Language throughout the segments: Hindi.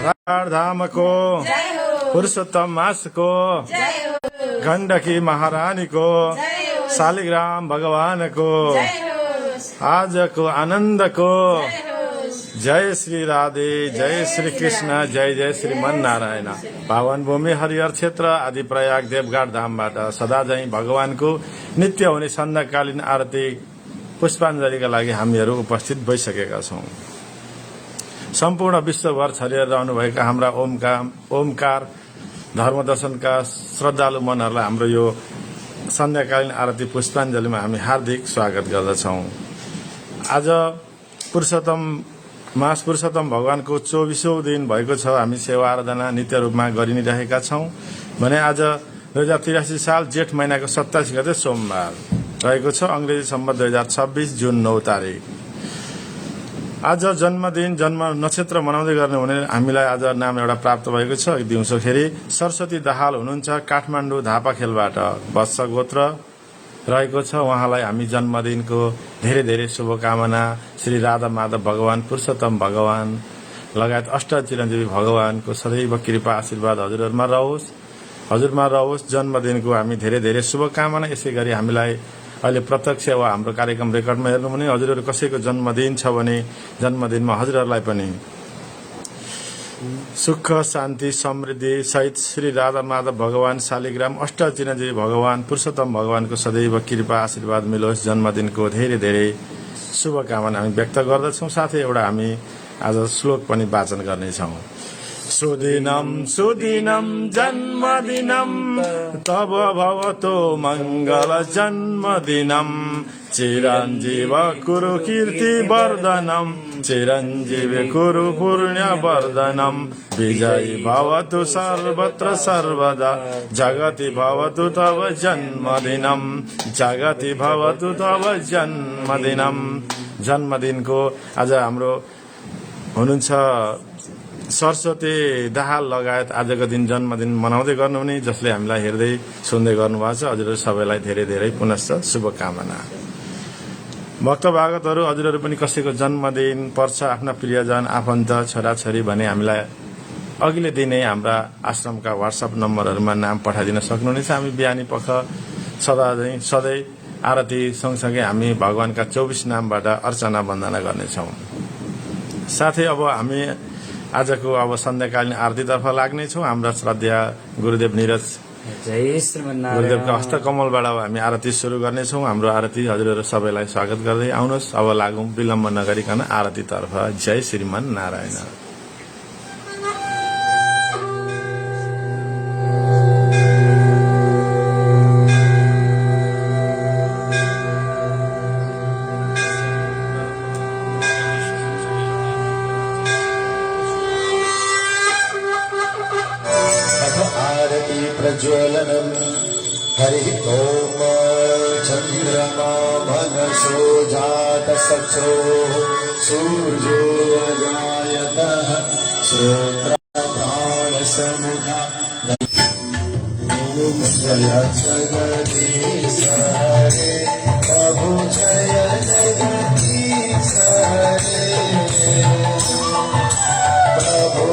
धामको पुरुषोत्तम मासको गण्डकी महारानीको शालिग्राम भगवानको आजको आनन्दको जय श्री राधे, जय श्री कृष्ण, जय जय श्रीमन नारायण। पावन भूमि हरिहर क्षेत्र आदि प्रयाग देवघाट धामबाट सदा झैं भगवानको नित्य हुने सन्ध्याकालीन आरती पुष्पाञ्जलीका लागि हामीहरू उपस्थित भइसकेका छौं। सम्पूर्ण विश्वभर छरिएर रहनुभएका हाम्रा ओमकार धर्मदर्शनका श्रद्धालु मनहरूलाई हाम्रो यो सन्ध्याकालीन आरती पुष्पाञ्जलीमा हामी हार्दिक स्वागत गर्दछौं। आज पुरुषोत्तम भगवानको 24औं दिन भएको छ। हामी सेवा आराधना नित्य रूपमा गरि नै रहेका छौं भने आज 2083 साल जेठ महिनाको 27 गते सोमबार रहेको छ। अंग्रेजी सम्वत 2026 जुन 9 तारिक। आज जन्मदिन जन्म नक्षत्र मनाउँदै गर्नुहुने हामीलाई आज नाम एउटा प्राप्त भएको छ। दिउँसोखेरि सरस्वती दाहाल हुनुहुन्छ, काठमाडौँ धापाखेलबाट वत्स गोत्र रहेको छ। उहाँलाई हामी जन्मदिनको धेरै धेरै शुभकामना। श्री राधा माधव भगवान, पुरुषोत्तम भगवान लगायत अष्ट चिरञ्जीवी भगवानको सदैव कृपा आशीर्वाद हजुरमा रहोस्। जन्मदिनको हामी धेरै धेरै शुभकामना। यसै गरी हामीलाई अहिले प्रत्यक्ष वा हाम्रो कार्यक्रम रेकर्डमा हेर्नु भने हजुरहरू कसैको जन्मदिन छ भने जन्मदिनमा हजुरहरूलाई पनि सुख शान्ति समृद्धि सहित श्री राधा माधव भगवान, शालिग्राम अष्ट चिरञ्जीवी भगवान, पुरुषोत्तम भगवानको सदैव कृपा आशीर्वाद मिलोस्। जन्मदिनको धेरै धेरै शुभकामना हामी व्यक्त गर्दछौं। साथै एउटा हामी आज श्लोक पनि वाचन गर्नेछौं। सुदिनं सुदिनं जन्मदिनं तव भवतो मंगल जन्मदिनं चिरञ्जीव कुरु कीर्ति वर्धनम् चिरञ्जीवी कुरु पुण्य वर्धनम् विजयी भवतु सर्वत्र सर्वदा जगति भवतु तव जन्मदिनं जगति भवतु तव जन्मदिनं। जन्मदिनको आज हाम्रो हुनुहुन्छ सरस्वती दाहाल लगायत आजको दिन जन्मदिन मनाउँदै गर्नुहुने जसले हामीलाई हेर्दै सुन्दै गर्नुभएको छ। हजुरहरू सबैलाई धेरै धेरै पुनश्च शुभकामना। भक्त भागवतहरू हजुरहरू पनि कसैको जन्मदिन पर्छ, आफ्ना प्रियजन आफन्त छोराछोरी भने हामीलाई अघिल्लो दिनै हाम्रा आश्रमका व्हाट्सएप नम्बरहरूमा नाम पठाइदिन सक्नुहुनेछ। हामी बिहानी पख सधैँ आरती सँगसँगै हामी भगवानका 24 नामबाट अर्चना वन्दना गर्नेछौँ। साथै अब हामी आजको सन्ध्याकालीन आरतीतर्फ लाग्नेछौँ। हाम्रा श्रद्धेय गुरुदेव निरज गुरुदेवका हस्तकमलबाट हामी आरती सुरु गर्नेछौँ। हाम्रो आरती हजुरहरू सबैलाई स्वागत गर्दै आउनुहोस्। अब लागौं विलम्ब नगरिकन आरतीतर्फ। जय श्रीमन नारायण। प्रज्वलनम् हरिः ओम चन्द्रमा मनसो जातसचो सूर्यो जायतः श्रोत्रप्राणसमुखा ओम जय जगदीश हरे प्रभु जय जगदीश हरे प्रभु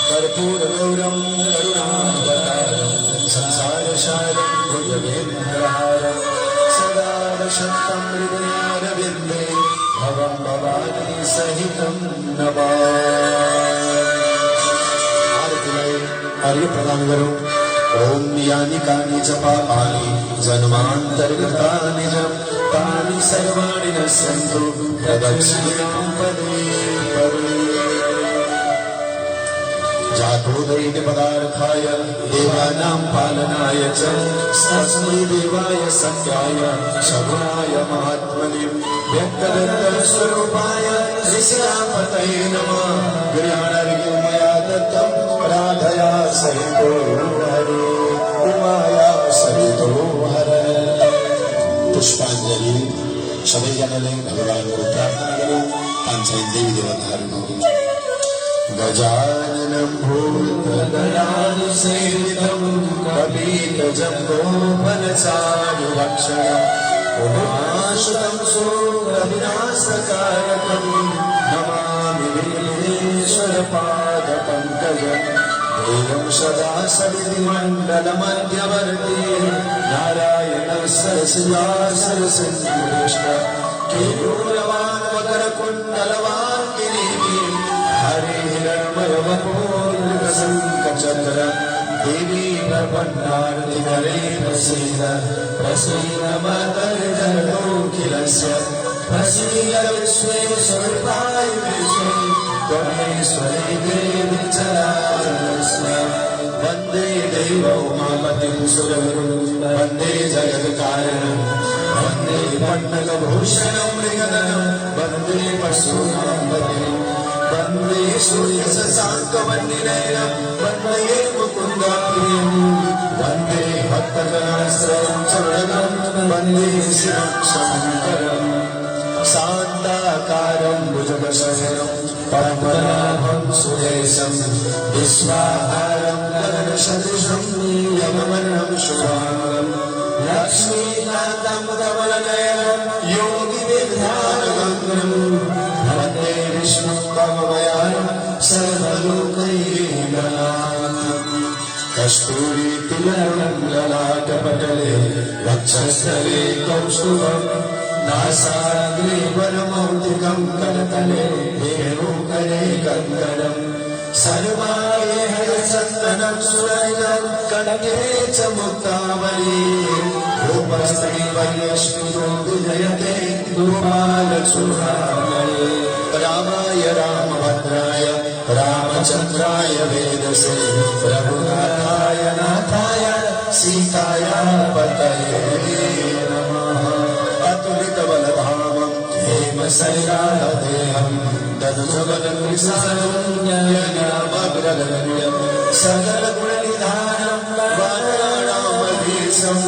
कर्पूरगौरं करुणावतारं संसारसारं भुजगेन्द्रहारं सदा वसन्तं हृदयारविन्दे भवं भवानी सहितं अर्घ्य प्रदान करो। ओम यानि कानि च पापानि जन्मान्तर्गतानि च तानि सर्वाणि नश्यन्तु प्रदक्षिणां पदे पदे। जातोदैन्य पदार्थाय देवानां पालनाय च तस्मै देवाय सत्याय सगुणाय महात्मने व्यक्तदत्तस्वरूपाय ऋषिरापतये नमः गृहाणार्घ्यं मया दत्तं राधया सहितो हरे उमाया सहितो हरे पुष्पाञ्जलि सबैजनाले भगवानको प्रार्थना गरौँ पाँचैन देवी देवताहरूको गजाननं भूतगणानुसेवितं कपितजम्बोफलचारुभक्षणम् उमासुतं सूरविनाशकारकं नमामि विघ्नेश्वरपादपङ्कजम् एवं सदा सविधिमण्डलमध्यवर्ती नारायणः सरसिजासरसिंहकृष्ण केयूरवान् मकरकुण्डलवान् किरीटी हरिहिरण्मयवपुर्गसङ्कचक्र देवी प्रपन्नार्तिहरे प्रसीद प्रसीद मातर्जनोऽखिलस्य प्रसीद विश्वेश्वराय विश्वे त्वमेश्वरे देवी चराचरस्य वन्दे देवोमापतिं सुरगुरुं वन्दे जगत्कारणं वन्दे पन्नगभूषणं मृगधनं वन्दे पशूनां वन्दे सूर्यशशाङ्कमण्डिनयनं वन्दे मुकुन्दाप्रियं वन्दे भक्तजनाश्रयं चरणं वन्दे शिवं शङ्करम् शान्ताकारं भुजगशयनं पद्मनाभं सुरेशं विश्वाधारं गगनसदृशं नीलममलं शुभाङ्गं लक्ष्मीकान्तं कमलनयनं योगिविद्यानगम्यं वन्दे विष्णुं भवभयानं सर्वलोकैकनाथं कस्तूरीतिलकं ललाटपटले वक्षस्थले कौस्तुभं नासाग्रे वरमौक्तिकं करतले वेणुकरे कङ्कणम् सर्वाये हरिचन्दनं सुरैलं कनके च मुक्तावली रूपश्रीवर्यश्नुतो विजयते गोपालचूडामणि रामाय रामभद्राय रामचन्द्राय वेदसे रघुनाथाय नाथाय सीताया पतये नमः अतुलितबलधामं हेमशैलादेहं दनुजबलनिसारं सकलगुणनिधानं वानराणामधीशं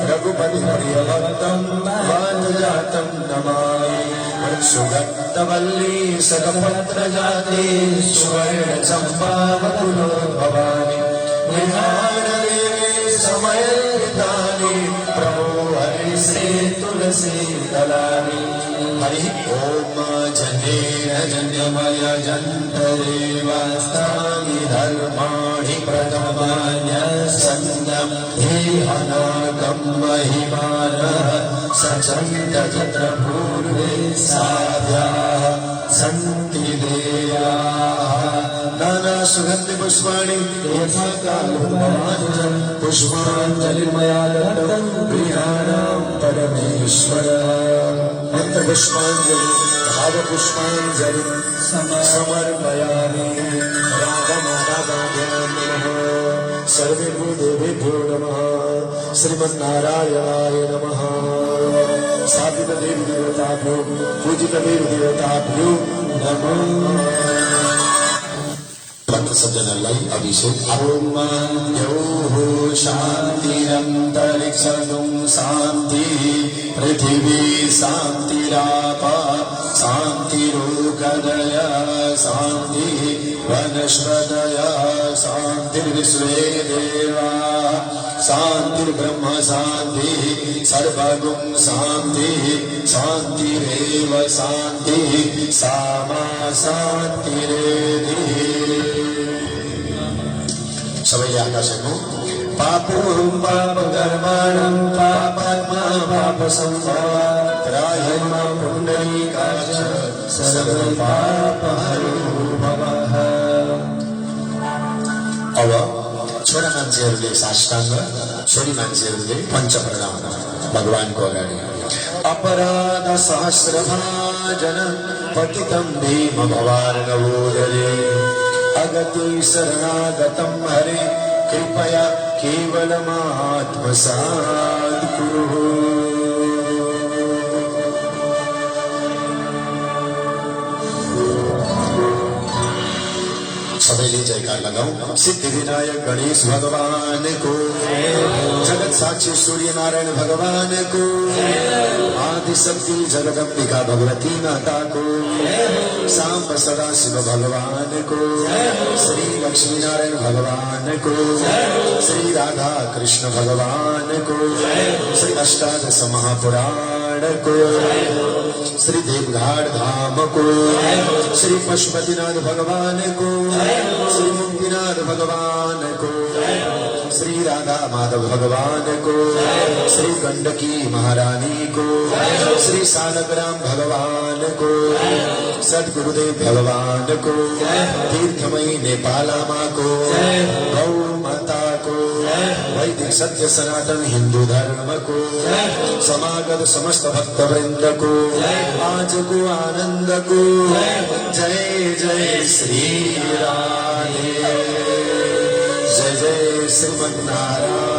रघुपतिप्रियभक्तं वातजातं नमामि सुगन्धवल्ली सकपत्रजाते सुवर्णचम्पावपुलोद्भवानि मृगाणदेवे समयेतानि प्रभो हरिश्री तुलसी दलानि हरि ओम जनेन जन्यमय जन्तरे वास्तानि धर्माणि प्रथमान्यस्सन्दं हेहनागं महिमानः सचन्द तत्र पूर्वे साध्याः सन्ति देयाः नाना सुगन्धि पुष्पाणि यथा कालोपमानं पुष्पाञ्जलिर्मया दत्तं गृहाणां परमेश्वर पुष्पाञ्जलि भावपुष्पाञ्जलि समर्पयामि रागमारागाभ्यां नमः सर्वेभ्यो देवेभ्यो नमः श्रीमन्नारायणाय नमः स्थापित देवी देवताभ्यो पूजित देवी देवताभ्यो नमः भक्त सज्जनलाई अभिषेक ओम द्यौः शान्तिरन्तरिक्षं शान्ति पृथिवी शान्तिरापा शान्तिरोगदय शान्ति वनस्पतय शान्तिर्विश्वे देवा शान्तिर्ब्रह्म शान्ति सर्वगुण शान्ति शान्तिरेव शान्ति सामा शान्तिरेधि सबैले आकाश हेर्नु पापं पापकर्माणं पापात्मा पापसम्भवा त्रायमा पुण्डरीकाच सर्वपापहरो भवः। अब छोरा मान्छेहरूले साष्टाङ्ग छोरी मान्छेहरूले पञ्चप्रणाम भगवानको अगाडि अपराध सहस्रभाजन पतितं भीम भवार्णवोदरे अगति शरणागतं हरे कृपया केवलमात्मसात् कुरु। सबैले जयकार लगाऊ। सिद्धि विनायक गणेश भगवान को, जगत साक्षी सूर्य नारायण भगवान को, आदि शक्ति जगदम्बिका भगवती माता को, सांब सदा शिव भगवान को, श्री लक्ष्मी नारायण भगवान को, श्री राधा कृष्ण भगवान को, श्री अष्टादश महापुराण को, श्री देवघाट धाम को, श्री पशुपतिनाथ भगवान को, श्री मुक्तिनाथ भगवान को, श्री राधा माधव भगवान को, श्री गंडकी महारानी को, श्री सालग्राम भगवान को, सद्गुरुदेव भगवान को, तीर्थमयी नेपालामा को, गौ माता को, वैदिक सत्य सनातन हिंदू धर्म को, समागत समस्त भक्त वृंद को, आज को आनंद को, जय जय श्री राधे, जय जय श्रीमन्नारायण।